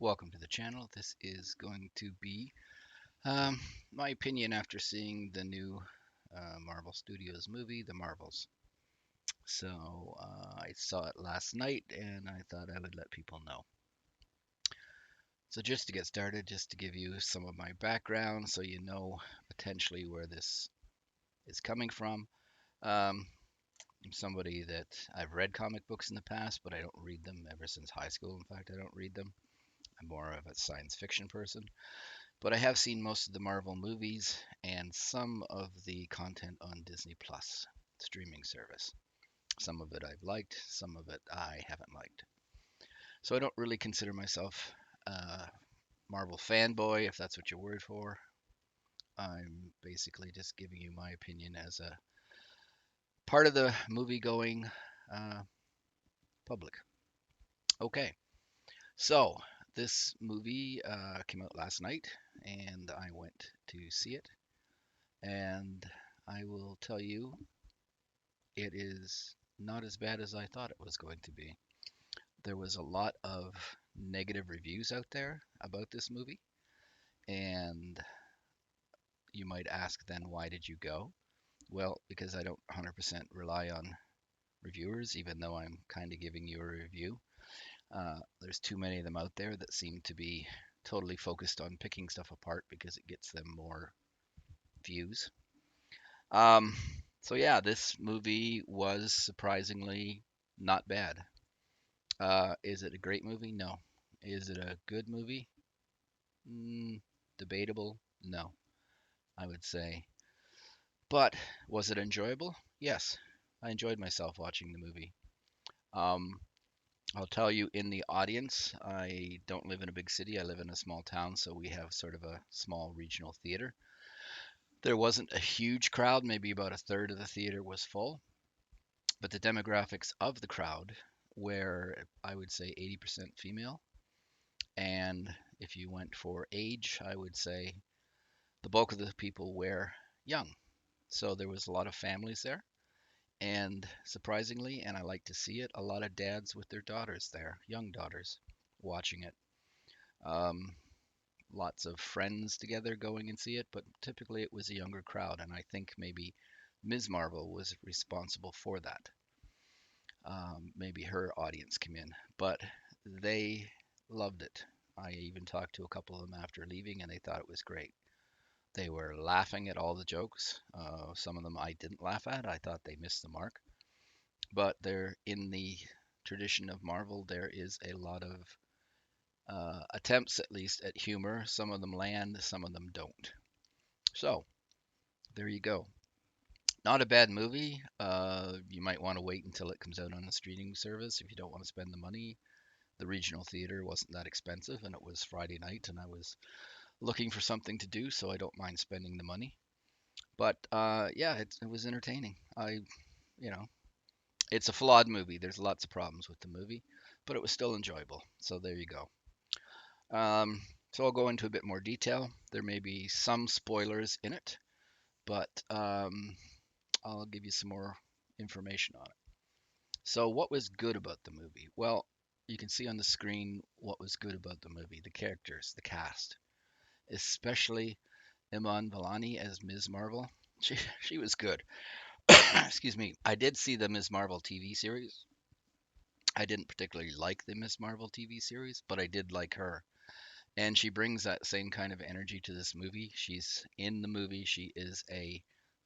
Welcome to the channel. This is going to be um, my opinion after seeing the new Marvel Studios movie, The Marvels. I saw it last night and I thought I would let people know. So just to get started, just to give you some of my background so you know potentially where this is coming from. Um, I'm somebody that I've read comic books in the past, but I don't read them ever since high school. In fact, I don't read them. I'm more of a science fiction person. But I have seen most of the Marvel movies and some of the content on Disney Plus streaming service. Some of it I've liked, some of it I haven't liked. So I don't really consider myself a Marvel fanboy, if that's what you're word for. I'm basically just giving you my opinion as a part of the movie going uh, public. Okay, so this movie came out last night and I went to see it. And I will tell you it is not as bad as I thought it was going to be. There was a lot of negative reviews out there about this movie, and you might ask then, why did you go? Well, because I don't 100% rely on reviewers, even though I'm kind of giving you a review. There's too many of them out there that seem to be totally focused on picking stuff apart because it gets them more views. Um, yeah, this movie was surprisingly not bad. Is it a great movie? No. Is it a good movie? Mm, debatable? No, I would say. But was it enjoyable? Yes, I enjoyed myself watching the movie. Um, I'll tell you, in the audience, I don't live in a big city. I live in a small town, so we have sort of a small regional theater. There wasn't a huge crowd, maybe about a third of the theater was full, but the demographics of the crowd were, I would say, 80% female. And if you went for age, I would say the bulk of the people were young. So there was a lot of families there. And surprisingly, and I like to see it, a lot of dads with their daughters there, young daughters, watching it. Um, Lots of friends together going and see it, but typically it was a younger crowd. And I think maybe Ms. Marvel was responsible for that. Maybe her audience came in, but they loved it. I even talked to a couple of them after leaving, and they thought it was great. They were laughing at all the jokes. Some of them I didn't laugh at. I thought they missed the mark. But they're in the tradition of Marvel. There is a lot of attempts, at least, at humor. Some of them land, some of them don't. So there you go. Not a bad movie. You might want to wait until it comes out on a streaming service if you don't want to spend the money. The regional theater wasn't that expensive, and it was Friday night, and I was looking for something to do, so I don't mind spending the money. But yeah, it was entertaining. You know, it's a flawed movie. There's lots of problems with the movie, but it was still enjoyable. So there you go. Um, so I'll go into a bit more detail. There may be some spoilers in it, but I'll give you some more information on it. So, what was good about the movie? Well, you can see on the screen what was good about the movie: the characters, the cast, especially Iman Vellani as Ms. Marvel. She was good. Excuse me. I did see the Ms. Marvel TV series. I didn't particularly like the Ms. Marvel TV series, but I did like her. And she brings that same kind of energy to this movie. She's in the movie. She is a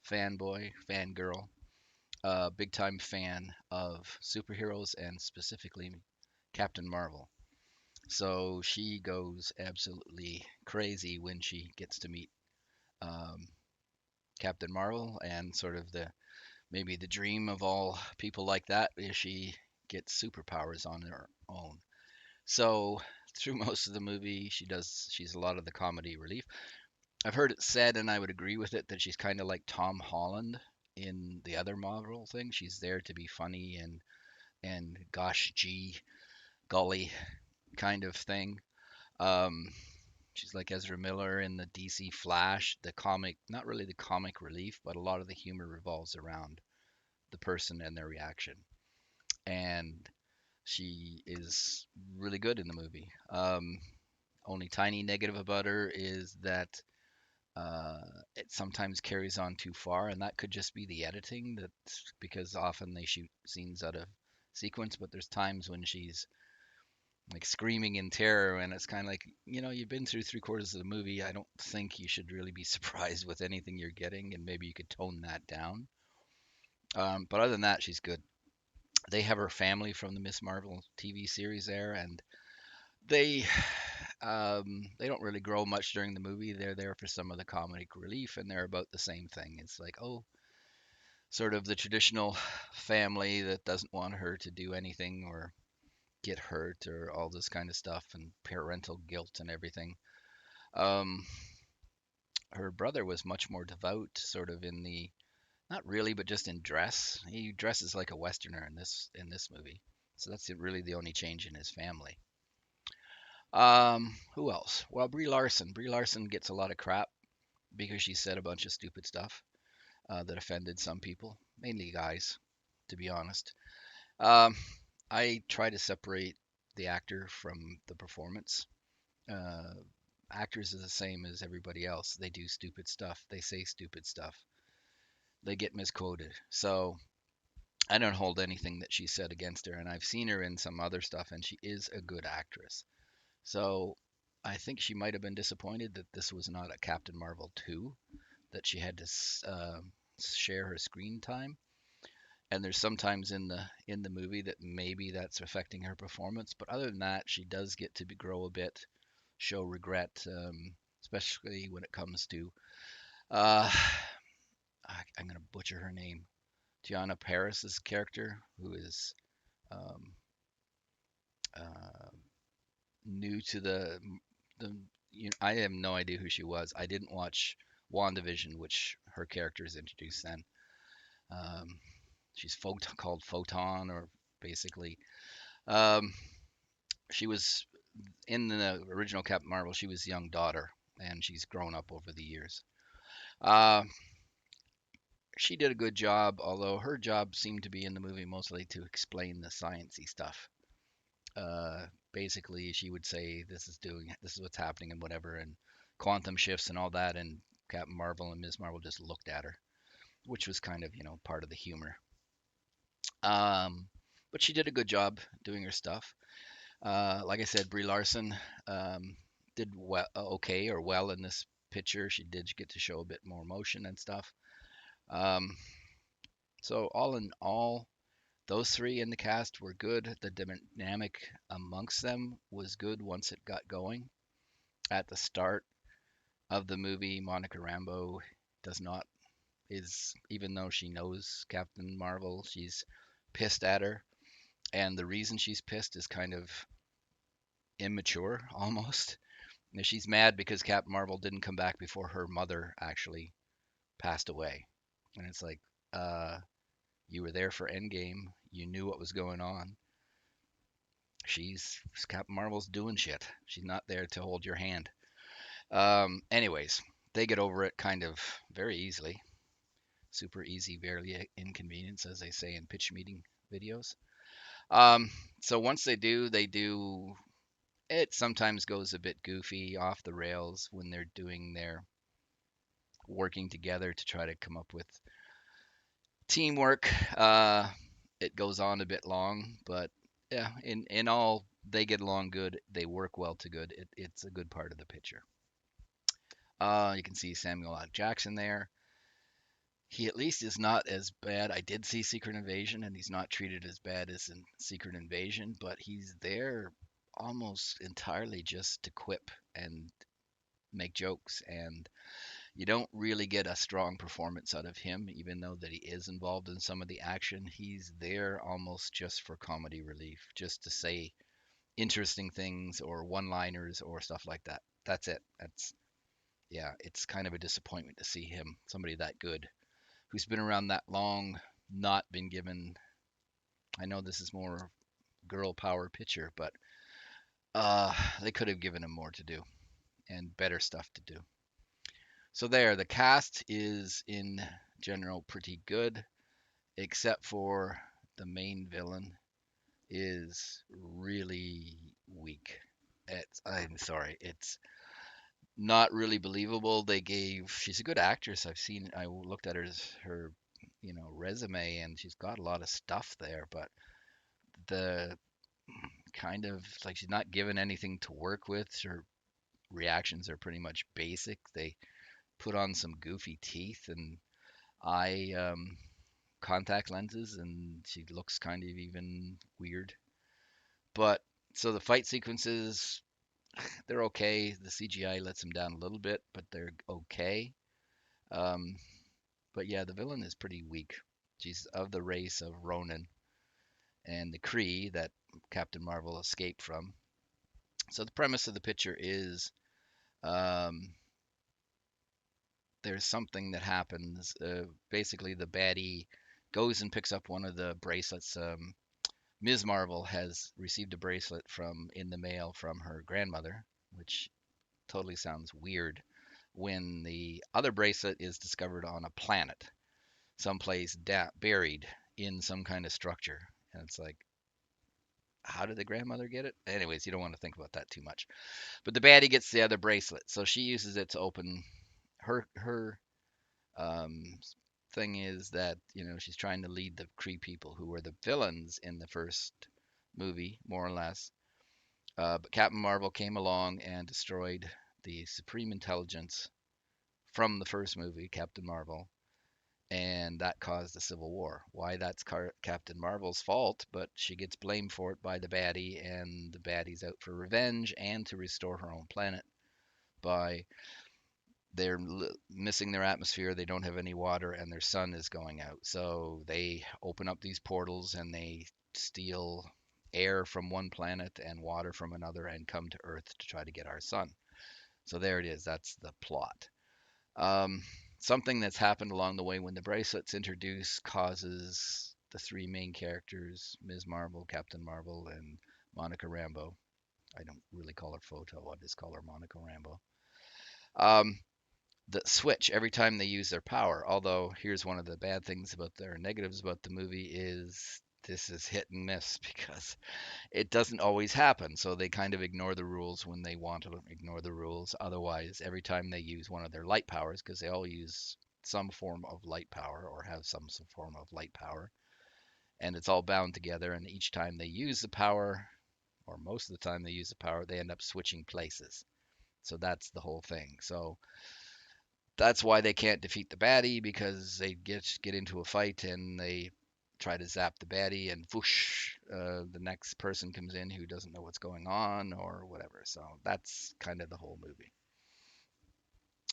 fanboy, fangirl, a big time fan of superheroes and specifically Captain Marvel. So she goes absolutely crazy when she gets to meet um, Captain Marvel, and sort of the maybe the dream of all people like that is she gets superpowers on her own. So through most of the movie, she's a lot of the comedy relief. I've heard it said, and I would agree with it, that she's kind of like Tom Holland in the other Marvel thing. She's there to be funny and gosh gee golly kind of thing. Um, she's like Ezra Miller in the DC Flash, the comic, not really the comic relief, but a lot of the humor revolves around the person and their reaction. And she is really good in the movie. only tiny negative about her is that uh, it sometimes carries on too far, and that could just be the editing. That's because often they shoot scenes out of sequence, but there's times when she's like screaming in terror, and it's kind of like, you've been through three-quarters of the movie. I don't think you should really be surprised with anything you're getting, and maybe you could tone that down. But other than that, she's good. They have her family from the Miss Marvel TV series there, and they they don't really grow much during the movie. They're there for some of the comedic relief, and they're about the same thing. It's like, oh, sort of the traditional family that doesn't want her to do anything or get hurt or all this kind of stuff, and parental guilt and everything. Um, Her brother was much more devout, sort of in the, not really, but just in dress. He dresses like a Westerner in this movie. So that's really the only change in his family. Who else? Well, Brie Larson. Brie Larson gets a lot of crap because she said a bunch of stupid stuff that offended some people, mainly guys, to be honest. Um, I try to separate the actor from the performance. Uh, Actors are the same as everybody else. They do stupid stuff. They say stupid stuff. They get misquoted. So I don't hold anything that she said against her. And I've seen her in some other stuff, and she is a good actress. So I think she might have been disappointed that this was not a Captain Marvel 2, that she had to share her screen time. And there's sometimes in the movie that maybe that's affecting her performance. But other than that, she does get to grow a bit, show regret, especially when it comes to uh, I'm going to butcher her name, Tiana Paris's character, who is um, uh, new to the I have no idea who she was. I didn't watch WandaVision, which her character is introduced then. Um, she's called Photon, or basically, um, she was in the original Captain Marvel. She was young daughter, and she's grown up over the years. Uh, she did a good job, although her job seemed to be in the movie mostly to explain the sciencey stuff. Basically, she would say, this is what's happening and whatever, and quantum shifts and all that, and Captain Marvel and Ms. Marvel just looked at her, which was kind of, part of the humor. Um, but she did a good job doing her stuff. Like I said, Brie Larson um, did well, okay or well in this picture. She did get to show a bit more emotion and stuff. Um, so all in all, those three in the cast were good. The dynamic amongst them was good once it got going. At the start of the movie, Monica Rambeau does not is even though she knows Captain Marvel, she's pissed at her, and the reason she's pissed is kind of immature almost. She's mad because Captain Marvel didn't come back before her mother actually passed away, and it's like, uh, you were there for Endgame, you knew what was going on. She's Captain Marvel's doing shit. She's not there to hold your hand. Anyways, they get over it kind of very easily. Super easy, barely inconvenience, as they say in pitch meeting videos. Um, so once they do. It sometimes goes a bit goofy, off the rails when they're doing their working together to try to come up with teamwork. It goes on a bit long, but yeah, in all, they get along good. They work well to good. It's a good part of the picture. You can see Samuel L. Jackson there. He at least is not as bad. I did see Secret Invasion, and he's not treated as bad as in Secret Invasion, but he's there almost entirely just to quip and make jokes, and you don't really get a strong performance out of him, even though that he is involved in some of the action. He's there almost just for comedy relief, just to say interesting things or one-liners or stuff like that. That's it. That's Yeah, it's kind of a disappointment to see him, somebody that good, who's been around that long, not been given. I know this is more girl power picture, but they could have given him more to do and better stuff to do. So there, the cast is in general pretty good, except for the main villain is really weak. I'm sorry, it's not really believable. She's a good actress. I looked at her, resume, and she's got a lot of stuff there, but the kind of like she's not given anything to work with. Her reactions are pretty much basic. They put on some goofy teeth and eye contact lenses, and she looks kind of even weird. But so the fight sequences, they're okay. The CGI lets them down a little bit, but they're okay. Um, but yeah, the villain is pretty weak. She's of the race of Ronin and the Kree that Captain Marvel escaped from. So the premise of the picture is um, there's something that happens. Basically, the baddie goes and picks up one of the bracelets. Ms. Marvel has received a bracelet from in the mail from her grandmother, which totally sounds weird when the other bracelet is discovered on a planet, someplace buried in some kind of structure. And it's like, how did the grandmother get it? Anyways, you don't want to think about that too much. But the baddie gets the other bracelet, so she uses it to open her um, thing is that she's trying to lead the Kree people who were the villains in the first movie, more or less. But Captain Marvel came along and destroyed the Supreme Intelligence from the first movie, Captain Marvel, and that caused the Civil War. Why that's Captain Marvel's fault, but she gets blamed for it by the baddie, and the baddie's out for revenge and to restore her own planet by they're missing their atmosphere, they don't have any water, and their sun is going out. So they open up these portals and they steal air from one planet and water from another and come to Earth to try to get our sun. So there it is. That's the plot. Um, Something that's happened along the way when the bracelet's introduced causes the three main characters, Ms. Marvel, Captain Marvel, and Monica Rambeau. I don't really call her Photo, I just call her Monica Rambeau. Um, the switch every time they use their power. Although here's one of the bad things about their negatives about the movie is this is hit and miss because it doesn't always happen. So they kind of ignore the rules when they want to ignore the rules. Otherwise, every time they use one of their light powers, because they all use some form of light power or have some form of light power, and it's all bound together. And each time they use the power, or most of the time they use the power, they end up switching places. So that's the whole thing. So that's why they can't defeat the baddie because they get into a fight and they try to zap the baddie and whoosh, the next person comes in who doesn't know what's going on or whatever. So that's kind of the whole movie.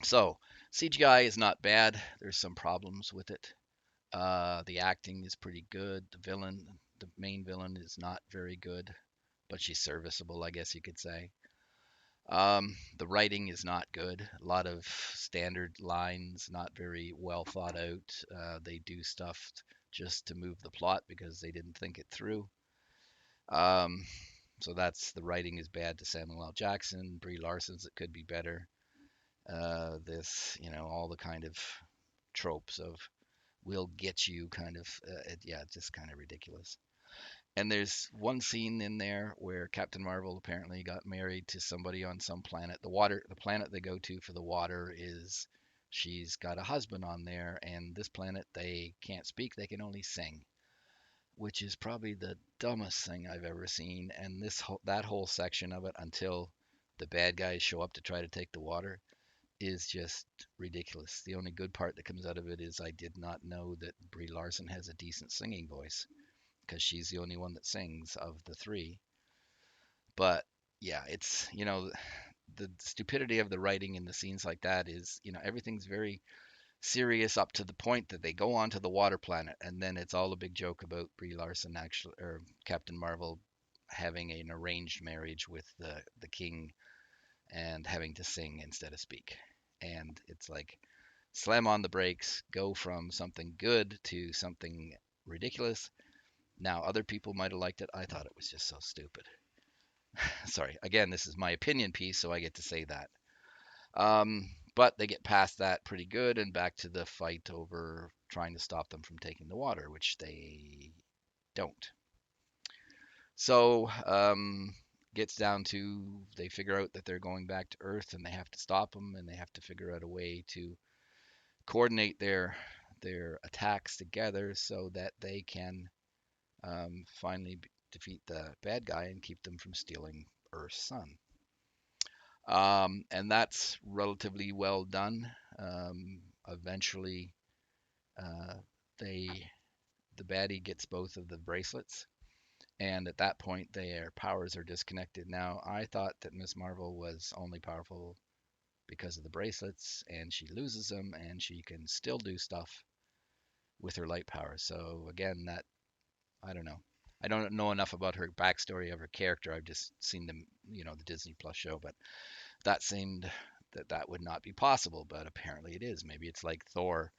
So CGI is not bad. There's some problems with it. The acting is pretty good. The main villain, is not very good, but she's serviceable, I guess you could say. The writing is not good. A lot of standard lines, not very well thought out. They do stuff just to move the plot because they didn't think it through. Um, so that's the writing is bad to Samuel L. Jackson, Brie Larson's it could be better. All the kind of tropes of "we'll get you" kind of, yeah, just kind of ridiculous. And there's one scene in there where Captain Marvel apparently got married to somebody on some planet. The planet they go to for the water is she's got a husband on there, and this planet they can't speak, they can only sing, which is probably the dumbest thing I've ever seen. And that whole section of it until the bad guys show up to try to take the water is just ridiculous. The only good part that comes out of it is I did not know that Brie Larson has a decent singing voice because she's the only one that sings of the three. But yeah, it's the stupidity of the writing in the scenes like that is everything's very serious up to the point that they go onto the water planet, and then it's all a big joke about Brie Larson actually or Captain Marvel having an arranged marriage with the king and having to sing instead of speak. And it's like slam on the brakes, go from something good to something ridiculous. Now, other people might have liked it. I thought it was just so stupid. Sorry, again, this is my opinion piece, so I get to say that. But they get past that pretty good and back to the fight over trying to stop them from taking the water, which they don't. So gets down to they figure out that they're going back to Earth and they have to stop them and they have to figure out a way to coordinate their attacks together so that they can finally defeat the bad guy and keep them from stealing Earth's sun. And that's relatively well done. Eventually, uh, they the baddie gets both of the bracelets, and at that point, their powers are disconnected. Now, I thought that Miss Marvel was only powerful because of the bracelets, and she loses them, and she can still do stuff with her light powers. So again, that I don't know. I don't know enough about her backstory of her character. I've just seen the Disney Plus show, but that seemed that that would not be possible, but apparently it is. Maybe it's like Thor.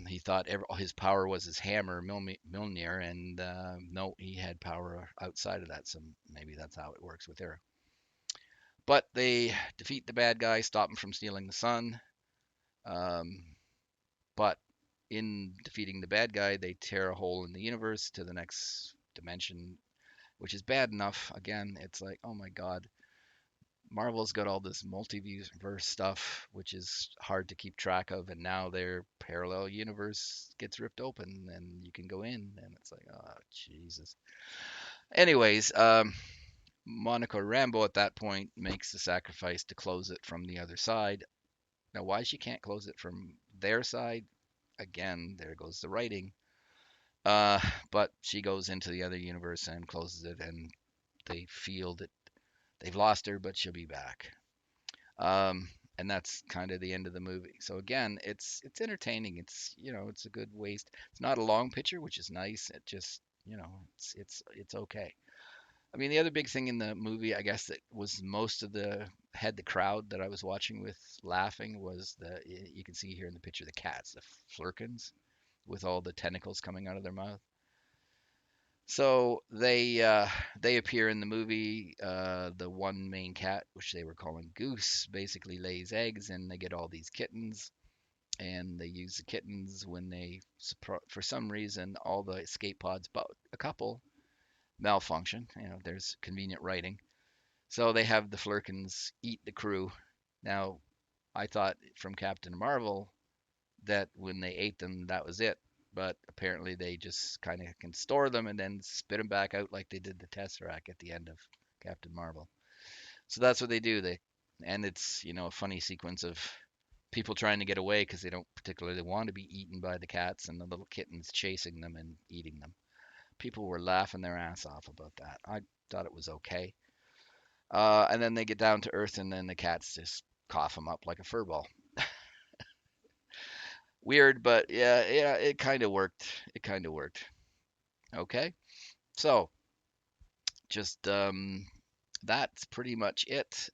He thought his power was his hammer, Mjolnir, and no, he had power outside of that. So maybe that's how it works with her. But they defeat the bad guy, stop him from stealing the sun. Um, but in defeating the bad guy, they tear a hole in the universe to the next dimension, which is bad enough. Again, it's like, oh my God, Marvel's got all this multiverse stuff, which is hard to keep track of, and now their parallel universe gets ripped open, and you can go in, and it's like, oh Jesus. Anyways, Monica Rambeau at that point makes the sacrifice to close it from the other side. Now, why she can't close it from their side? Again, there goes the writing. Uh, but she goes into the other universe and closes it, and they feel that they've lost her, but she'll be back. Um, and that's kind of the end of the movie. So again, it's entertaining. It's a good waste. It's not a long picture, which is nice. It just it's okay. I mean, the other big thing in the movie, I guess, that was most of the crowd that I was watching with laughing was you can see here in the picture the cats, the flurkins, with all the tentacles coming out of their mouth. So they appear in the movie. The one main cat, which they were calling Goose, basically lays eggs, and they get all these kittens. And they use the kittens when for some reason, all the escape pods, but a couple malfunction. There's convenient writing. So they have the Flurkins eat the crew. Now, I thought from Captain Marvel that when they ate them, that was it. But apparently, they just kind of can store them and then spit them back out like they did the Tesseract at the end of Captain Marvel. So that's what they do. And it's a funny sequence of people trying to get away because they don't particularly want to be eaten by the cats and the little kittens chasing them and eating them. People were laughing their ass off about that. I thought it was okay. And then they get down to Earth, and then the cats just cough them up like a fur ball. Weird, but yeah, it kind of worked. It kind of worked. Okay, so just that's pretty much it.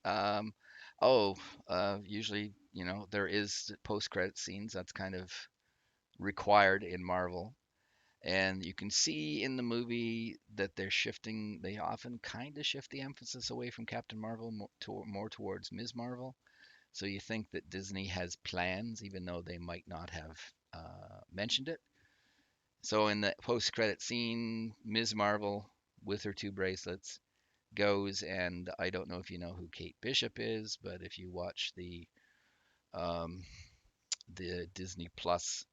Oh, usually, there is post-credit scenes. That's kind of required in Marvel. And you can see in the movie that they often kind of shift the emphasis away from Captain Marvel more towards Ms. Marvel. So you think that Disney has plans, even though they might not have mentioned it. So in the post-credit scene, Ms. Marvel with her two bracelets goes, and I don't know if you know who Kate Bishop is, but if you watch um, the Disney Plus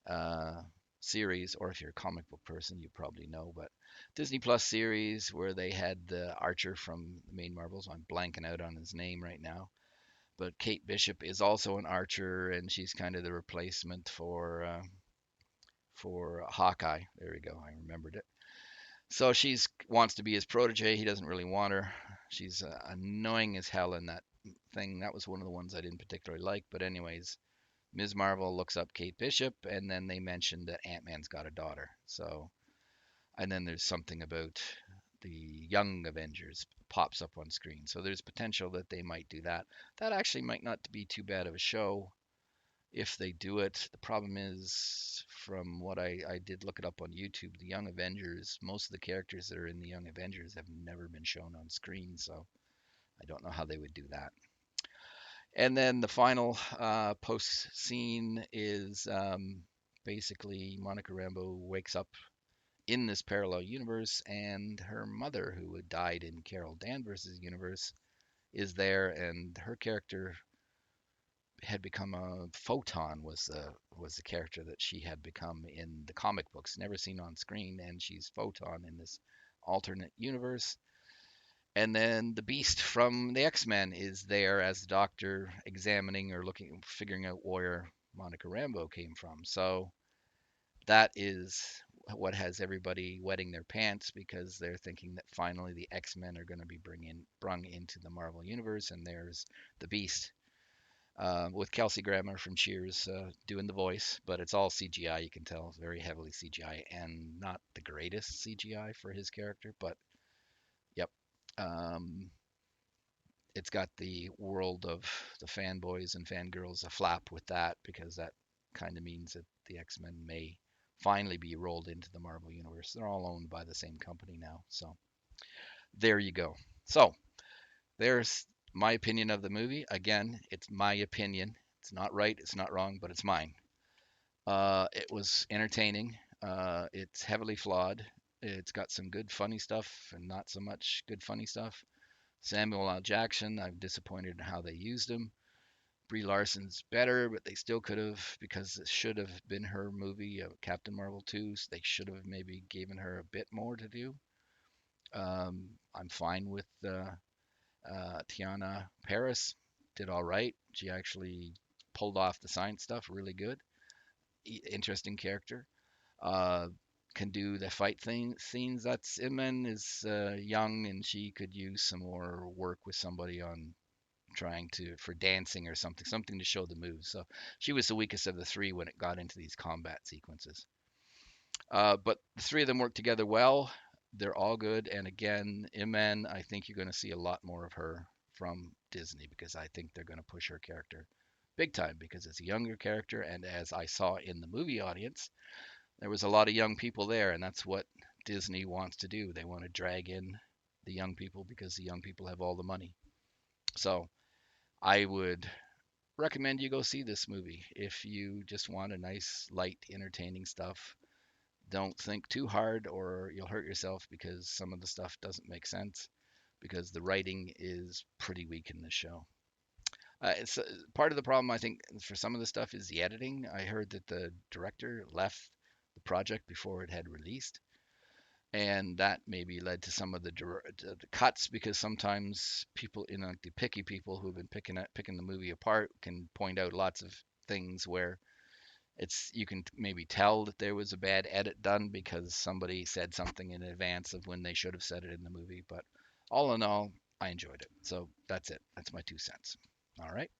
uh, series, or if you're a comic book person, you probably know, but Disney Plus series where they had the Archer from the main Marvels. I'm blanking out on his name right now, but Kate Bishop is also an Archer, and she's kind of the replacement for Hawkeye. There we go, I remembered it. So she's wants to be his protege. He doesn't really want her. She's annoying as hell in that thing. That was one of the ones I didn't particularly like. But anyways, Ms. Marvel looks up Kate Bishop, and then they mention that Ant-Man's got a daughter. So, and then there's something about the Young Avengers pops up on screen. So there's potential that they might do that. That actually might not be too bad of a show if they do it. The problem is, from what I did look it up on YouTube, the Young Avengers, most of the characters that are in the Young Avengers have never been shown on screen. So I don't know how they would do that. And then the final post scene is basically Monica Rambeau wakes up in this parallel universe, and her mother, who had died in Carol Danvers' universe, is there, and her character had become a photon was the character that she had become in the comic books, never seen on screen, and she's photon in this alternate universe. And then the Beast from the X-Men is there as the Doctor, examining or looking, figuring out where Monica Rambeau came from. So that is what has everybody wetting their pants, because they're thinking that finally the X-Men are going to be brung into the Marvel universe, and there's the Beast, with Kelsey Grammer from Cheers doing the voice, but it's all CGI. You can tell it's very heavily CGI, and not the greatest CGI for his character, but yep. Um, it's got the world of the fanboys and fangirls a flap with that, because that kind of means that the X-Men may finally be rolled into the Marvel universe. They're all owned by the same company now, so there you go. So there's my opinion of the movie. Again, it's my opinion. It's not right, it's not wrong, but it's mine. It was entertaining. It's heavily flawed. It's got some good funny stuff and not so much good funny stuff. Samuel L. Jackson, I'm disappointed in how they used him. Brie Larson's better, but they still could have, because it should have been her movie, Captain Marvel 2. So they should have maybe given her a bit more to do. I'm fine with Tiana Paris. Did all right. She actually pulled off the science stuff really good. Interesting character. Uh, can do the fight scenes. That's Iman is young, and she could use some more work with somebody on trying to for dancing or something to show the moves. So she was the weakest of the three when it got into these combat sequences. But the three of them work together well. They're all good. And again, Iman, I think you're going to see a lot more of her from Disney, because I think they're going to push her character big time, because it's a younger character. And as I saw in the movie audience, there was a lot of young people there, and that's what Disney wants to do. They want to drag in the young people because the young people have all the money. So I would recommend you go see this movie if you just want a nice, light, entertaining stuff. Don't think too hard or you'll hurt yourself, because some of the stuff doesn't make sense, because the writing is pretty weak in this show. It's part of the problem, I think, for some of the stuff is the editing. I heard that the director left the project before it had released, and that maybe led to some of the cuts, because sometimes people, the picky people who've been picking the movie apart, can point out lots of things where you can maybe tell that there was a bad edit done because somebody said something in advance of when they should have said it in the movie. But all in all, I enjoyed it. So that's it. That's my 2 cents. All right.